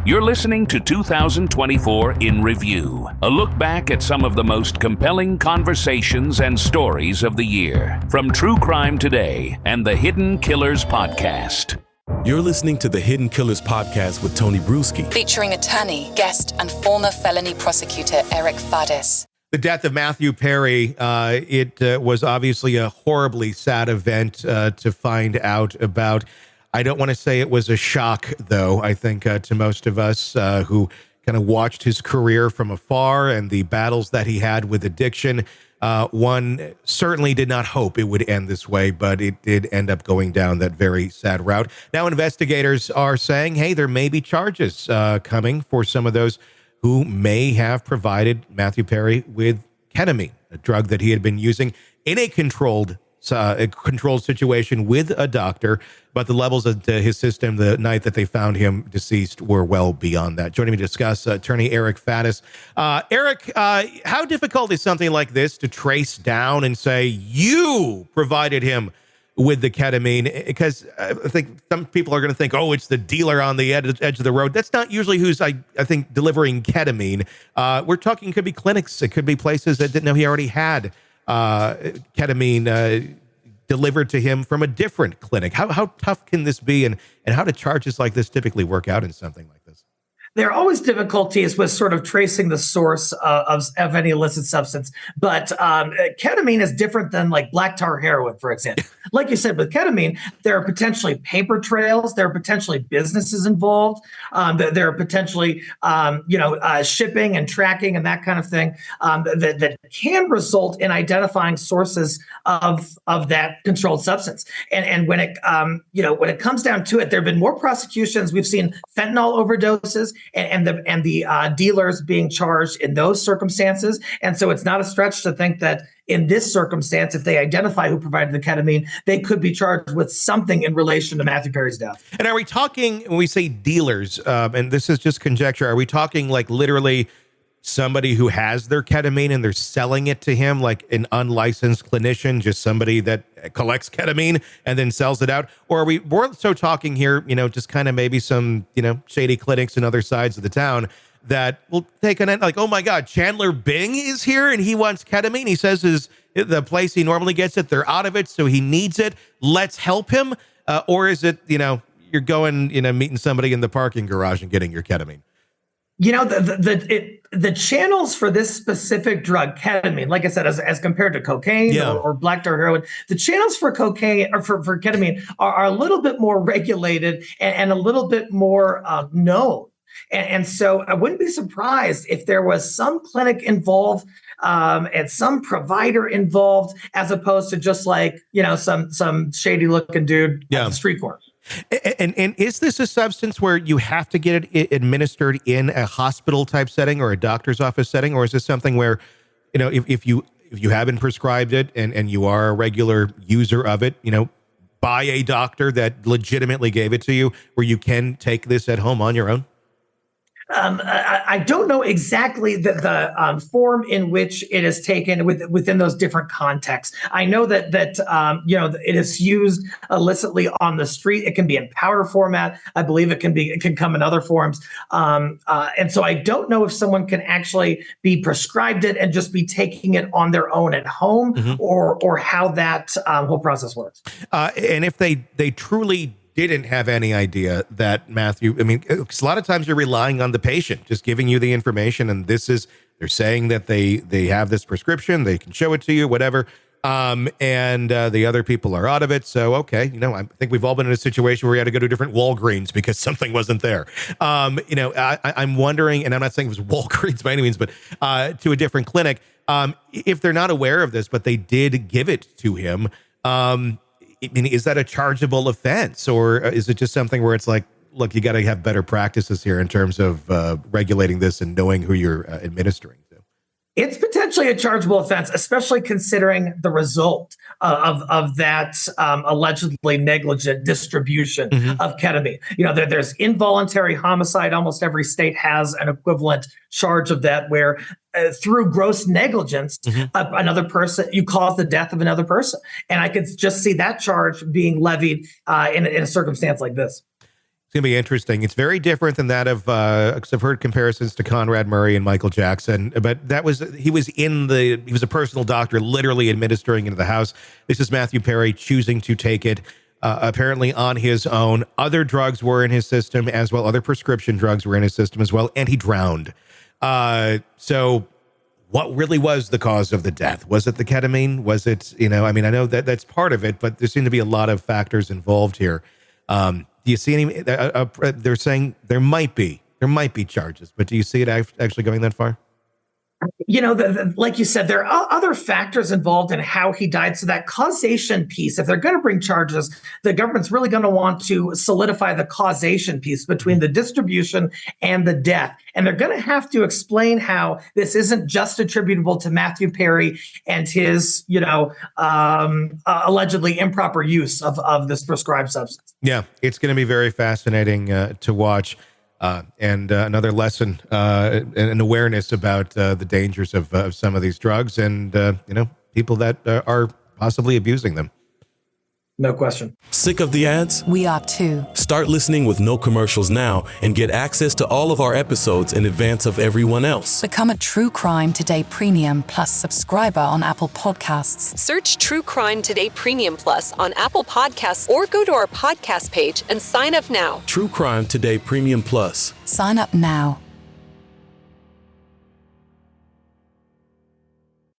You're listening to 2024 in Review, a look back at some of the most compelling conversations and stories of the year, from True Crime Today and the Hidden Killers Podcast. You're listening to the Hidden Killers Podcast with Tony Brueski, featuring attorney, guest, and former felony prosecutor Eric Faddis. The death of Matthew Perry, it was obviously a horribly sad event to find out about. I don't want to say it was a shock, though. I think to most of us who kind of watched his career from afar and the battles that he had with addiction, one certainly did not hope it would end this way, but it did end up going down that very sad route. Now investigators are saying, hey, there may be charges coming for some of those who may have provided Matthew Perry with ketamine, a drug that he had been using in a controlled situation with a doctor, but the levels of his system the night that they found him deceased were well beyond that. Joining me to discuss, attorney Eric Faddis. Eric, how difficult is something like this to trace down and say you provided him with the ketamine? Because I think some people are going to think, oh, it's the dealer on the edge of the road. That's not usually who's, I think, delivering ketamine. We're talking, could be clinics. It could be places that didn't know he already had ketamine delivered to him from a different clinic. How tough can this be, and how do charges like this typically work out in something like this? There are always difficulties with sort of tracing the source of any illicit substance, but ketamine is different than like black tar heroin, for example. Like you said, with ketamine, there are potentially paper trails, there are potentially businesses involved, there are potentially shipping and tracking and that kind of thing that can result in identifying sources of that controlled substance. And when it comes down to it, there have been more prosecutions. We've seen fentanyl overdoses and the dealers being charged in those circumstances. And so it's not a stretch to think that in this circumstance, if they identify who provided the ketamine, they could be charged with something in relation to Matthew Perry's death. And are we talking, when we say dealers, and this is just conjecture, are we talking like literally somebody who has their ketamine and they're selling it to him, like an unlicensed clinician, just somebody that collects ketamine and then sells it out? Or are we more so talking here, just kind of maybe some, shady clinics in other sides of the town that will take an end, like, oh my God, Chandler Bing is here and he wants ketamine. He says the place he normally gets it, they're out of it, so he needs it. Let's help him. Or is it, you're going, meeting somebody in the parking garage and getting your ketamine? The channels for this specific drug, ketamine, like I said, as compared to cocaine or black tar heroin, the channels for cocaine or for ketamine are a little bit more regulated and a little bit more known. And so I wouldn't be surprised if there was some clinic involved and some provider involved, as opposed to just like, some shady looking dude at the street corner. And is this a substance where you have to get it administered in a hospital type setting or a doctor's office setting? Or is this something where, if you haven't prescribed it and you are a regular user of it, by a doctor that legitimately gave it to you, where you can take this at home on your own? I don't know exactly the form in which it is taken within those different contexts. I know that it is used illicitly on the street. It can be in powder format. I believe it can come in other forms. And so I don't know if someone can actually be prescribed it and just be taking it on their own at home, or how that whole process works. And if they truly didn't have any idea that Matthew, because a lot of times you're relying on the patient just giving you the information, and they're saying that they have this prescription, they can show it to you, whatever, and the other people are out of it. So, okay, I think we've all been in a situation where we had to go to different Walgreens because something wasn't there. I'm wondering, and I'm not saying it was Walgreens by any means, but to a different clinic, if they're not aware of this, but they did give it to him, is that a chargeable offense, or is it just something where it's like, look, you got to have better practices here in terms of regulating this and knowing who you're administering to? It's potentially a chargeable offense, especially considering the result of that allegedly negligent distribution of ketamine. There's involuntary homicide. Almost every state has an equivalent charge of that, where through gross negligence, another person, you cause the death of another person. And I could just see that charge being levied in a circumstance like this. It's going to be interesting. It's very different than that of, because I've heard comparisons to Conrad Murray and Michael Jackson, but he was a personal doctor literally administering into the house. This is Matthew Perry choosing to take it, apparently on his own. Other drugs were in his system as well. Other prescription drugs were in his system as well. And he drowned. So what really was the cause of the death? Was it the ketamine? Was it, I know that's part of it, but there seem to be a lot of factors involved here. Do you see any? They're saying there might be charges, but do you see it actually going that far? Like you said, there are other factors involved in how he died. So that causation piece, if they're going to bring charges, the government's really going to want to solidify the causation piece between the distribution and the death. And they're going to have to explain how this isn't just attributable to Matthew Perry and his, allegedly improper use of this prescribed substance. Yeah, it's going to be very fascinating to watch. And another lesson and awareness about the dangers of some of these drugs and, people that are possibly abusing them. No question. Sick of the ads? We are too. Start listening with no commercials now and get access to all of our episodes in advance of everyone else. Become a True Crime Today Premium Plus subscriber on Apple Podcasts. Search True Crime Today Premium Plus on Apple Podcasts or go to our podcast page and sign up now. True Crime Today Premium Plus. Sign up now.